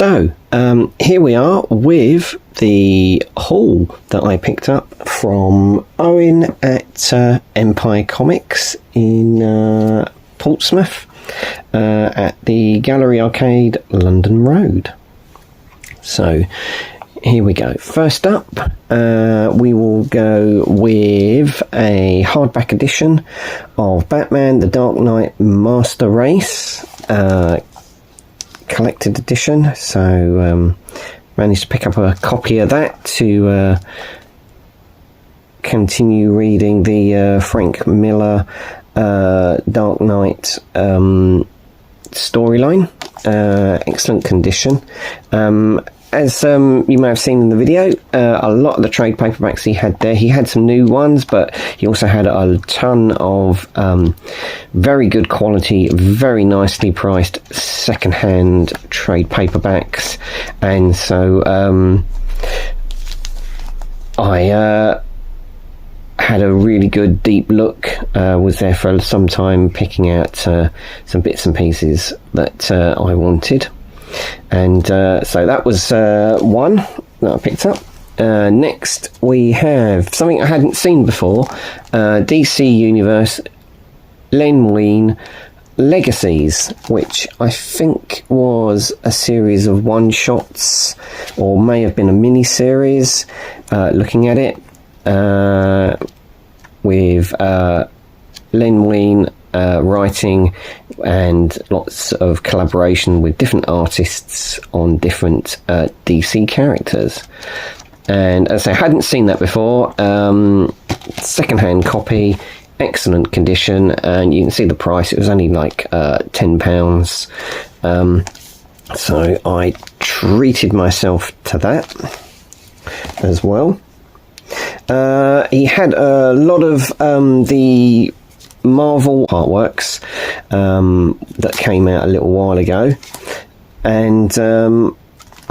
So here we are with the haul that I picked up from Owen at Empire Comics in Portsmouth at the Gallery Arcade, London Road. So here we go. First up, we will go with a hardback edition of Batman: The Dark Knight Master Race, collected edition. So managed to pick up a copy of that to continue reading the Frank Miller Dark Knight storyline. Excellent condition. As you may have seen in the video, a lot of the trade paperbacks he had there, he had some new ones, but he also had a ton of very good quality, very nicely priced second-hand trade paperbacks. And so I had a really good deep look, was there for some time picking out some bits and pieces that I wanted, and so that was one that I picked up. Next we have something I hadn't seen before, DC Universe Len Wein Legacies, which I think was a series of one-shots, or may have been a mini-series, looking at it, with Len Wein writing, and lots of collaboration with different artists on different DC characters. And as I hadn't seen that before, second-hand copy, excellent condition, and you can see the price. It was only like £10, so I treated myself to that as well. He had a lot of the Marvel artworks that came out a little while ago, and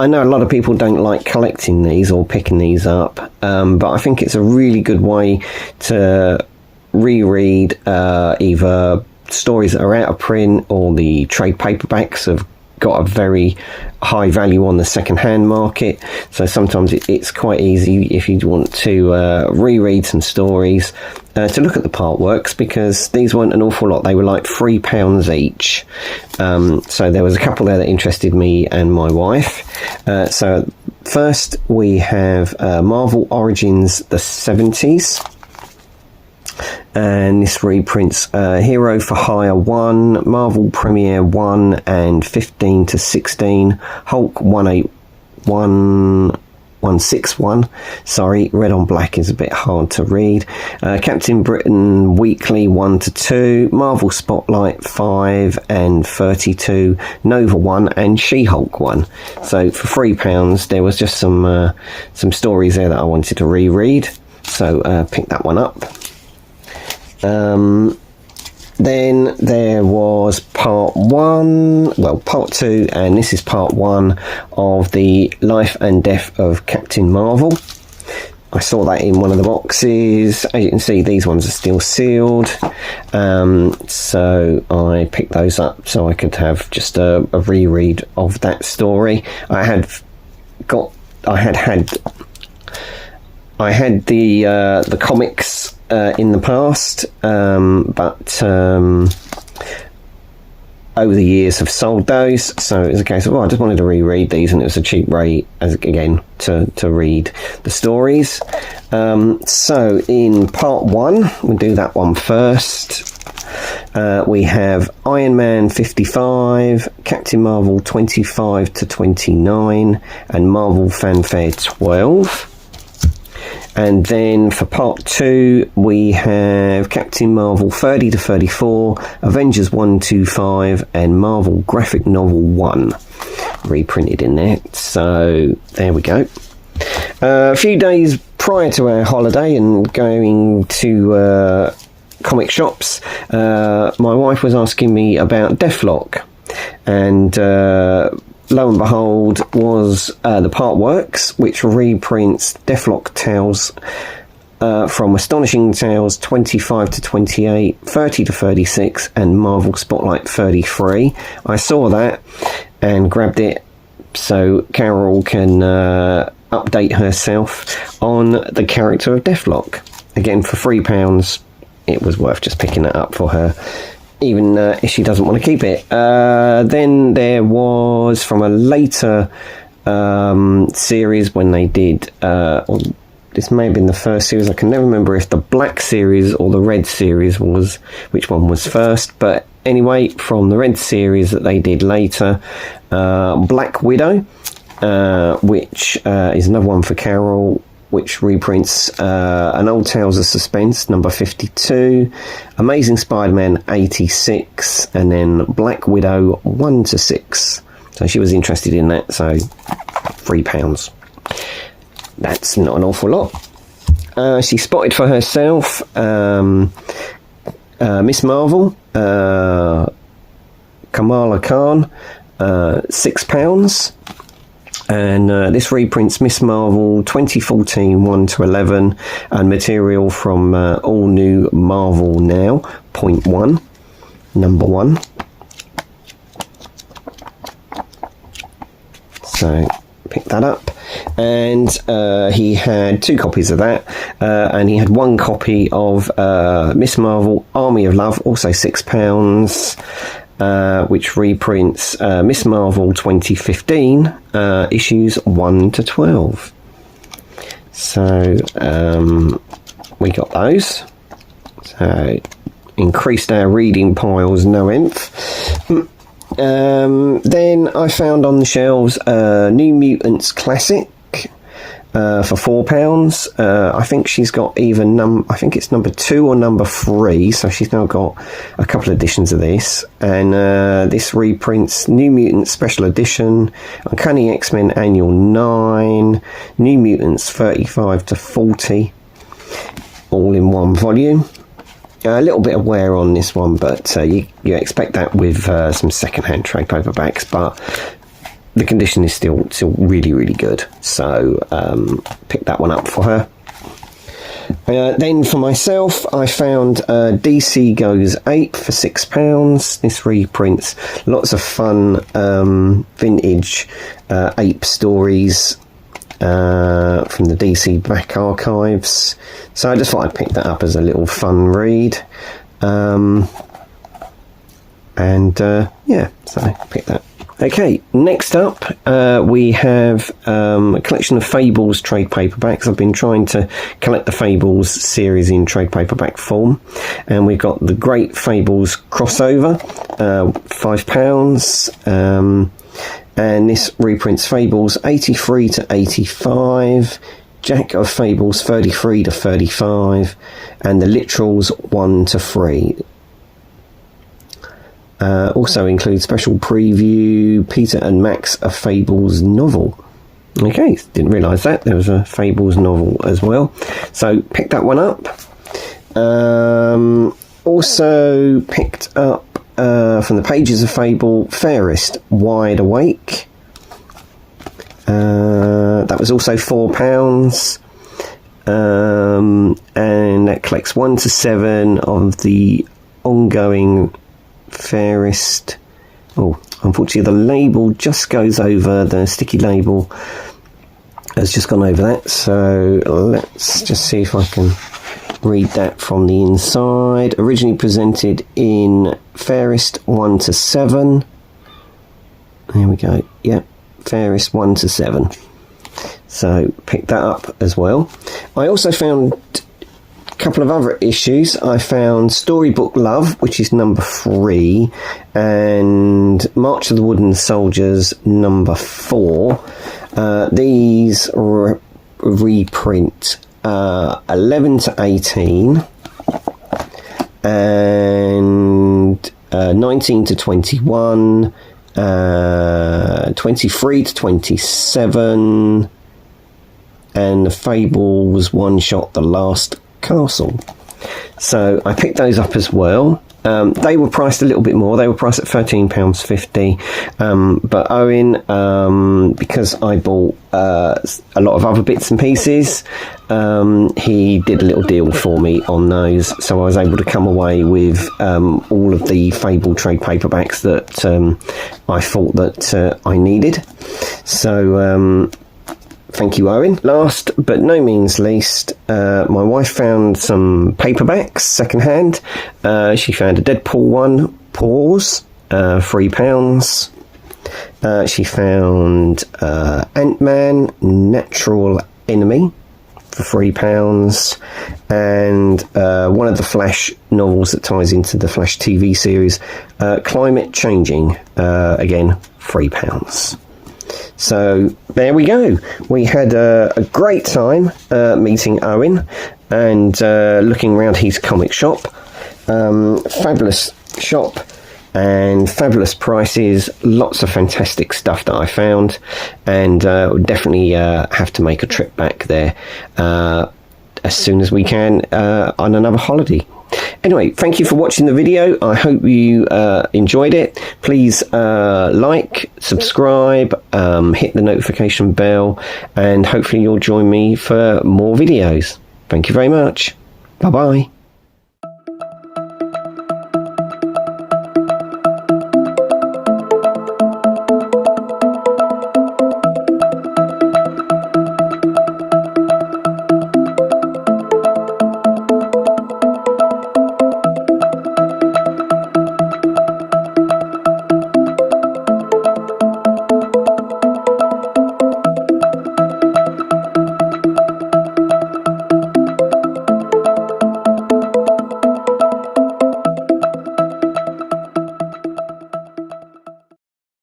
I know a lot of people don't like collecting these or picking these up, but I think it's a really good way to reread either stories that are out of print, or the trade paperbacks have got a very high value on the second-hand market. So sometimes it's quite easy, if you want to reread some stories, to look at the part works, because these weren't an awful lot. They were like £3 each. So there was a couple there that interested me and my wife. So first we have Marvel Origins the 70s. And this reprints Hero for Hire 1, Marvel Premiere 1 and 15 to 16, Hulk 161, sorry, red on black is a bit hard to read, Captain Britain Weekly 1 to 2, Marvel Spotlight 5 and 32, Nova 1 and She-Hulk 1. So for £3 there was just some stories there that I wanted to reread, so pick that one up. Then there was part 2, and this is part 1 of the Life and Death of Captain Marvel. I saw that in one of the boxes. As you can see, these ones are still sealed, so I picked those up so I could have just a reread of that story. I had the comics in the past, but over the years have sold those, so it was a case of, I just wanted to reread these, and it was a cheap rate to read the stories. So in part 1, we'll do that one first. We have Iron Man 55, Captain Marvel 25 to 29, and Marvel Fanfare 12. And then for part 2, we have Captain Marvel 30 to 34, Avengers 125, and Marvel Graphic Novel 1 reprinted in there. So there we go. A few days prior to our holiday and going to comic shops, my wife was asking me about Deathlock, and lo and behold was the Part Works, which reprints Deathlock Tales from Astonishing Tales 25 to 28, 30 to 36, and Marvel Spotlight 33. I saw that and grabbed it so Carol can update herself on the character of Deathlock. Again, for £3, it was worth just picking it up for her, even if she doesn't want to keep it. Then there was, from a later series, when they did, this may have been the first series, I can never remember if the Black series or the Red series was, which one was first, but anyway, from the Red series that they did later, Black Widow, which is another one for Carol, which reprints an Old Tales of Suspense, number 52, Amazing Spider-Man 86, and then Black Widow 1 to 6. So she was interested in that, so £3. That's not an awful lot. She spotted for herself Miss Marvel, Kamala Khan, £6. And this reprints Miss Marvel 2014 1-11, and material from All New Marvel Now, .1, number 1. So pick that up, and he had 2 copies of that, and he had 1 copy of Miss Marvel Army of Love, also £6, which reprints Miss Marvel 2015 issues 1-12. So we got those. So increased our reading piles no end. Then I found on the shelves New Mutants Classic for £4. I think she's got either I think it's number 2 or number 3, so she's now got a couple of editions of this. And this reprints New Mutants Special Edition, Uncanny X-Men Annual 9, New Mutants 35-40, all in one volume. A little bit of wear on this one, but you expect that with some second-hand trade paperbacks, but the condition is still really, really good. So pick that one up for her. Then for myself, I found DC Goes Ape for £6. This reprints lots of fun vintage ape stories from the DC back archives. So I just thought I'd pick that up as a little fun read. Yeah, so pick that. Okay, next up we have a collection of Fables trade paperbacks. I've been trying to collect the Fables series in trade paperback form, and we've got the Great Fables crossover, £5, and this reprints Fables 83-85, Jack of Fables 33-35, and the Literals 1-3. Also includes special preview Peter and Max a Fables novel. Okay, didn't realise that there was a Fables novel as well, so picked that one up. Also picked up from the pages of Fable, Fairest Wide Awake. That was also £4, and that collects 1-7 of the ongoing Fairest. Oh, unfortunately the label just goes over, the sticky label has just gone over that, so let's just see if I can read that from the inside. Originally presented in Fairest 1-7. There we go. Yep, Fairest 1-7. So pick that up as well. I also found a couple of other issues. I found Storybook Love, which is number 3, and March of the Wooden Soldiers number 4. These reprint 11-18 and 19-21, 23-27, and the Fables one shot The Last Castle. So I picked those up as well. They were priced a little bit more. They were priced at £13.50, but Owen, because I bought a lot of other bits and pieces, he did a little deal for me on those, so I was able to come away with all of the Fable trade paperbacks that I thought that I needed. So thank you, Owen. Last but no means least, my wife found some paperbacks secondhand. She found a Deadpool 1, Pause, £3. She found Ant-Man, Natural Enemy, for £3, and one of the Flash novels that ties into the Flash TV series, Climate Changing, again, £3. So there we go. We had a great time meeting Owen and looking around his comic shop. Fabulous shop and fabulous prices. Lots of fantastic stuff that I found, and we'll definitely have to make a trip back there as soon as we can on another holiday. Anyway, thank you for watching the video. I hope you enjoyed it. Please like, subscribe, hit the notification bell, and hopefully you'll join me for more videos. Thank you very much. Bye-bye.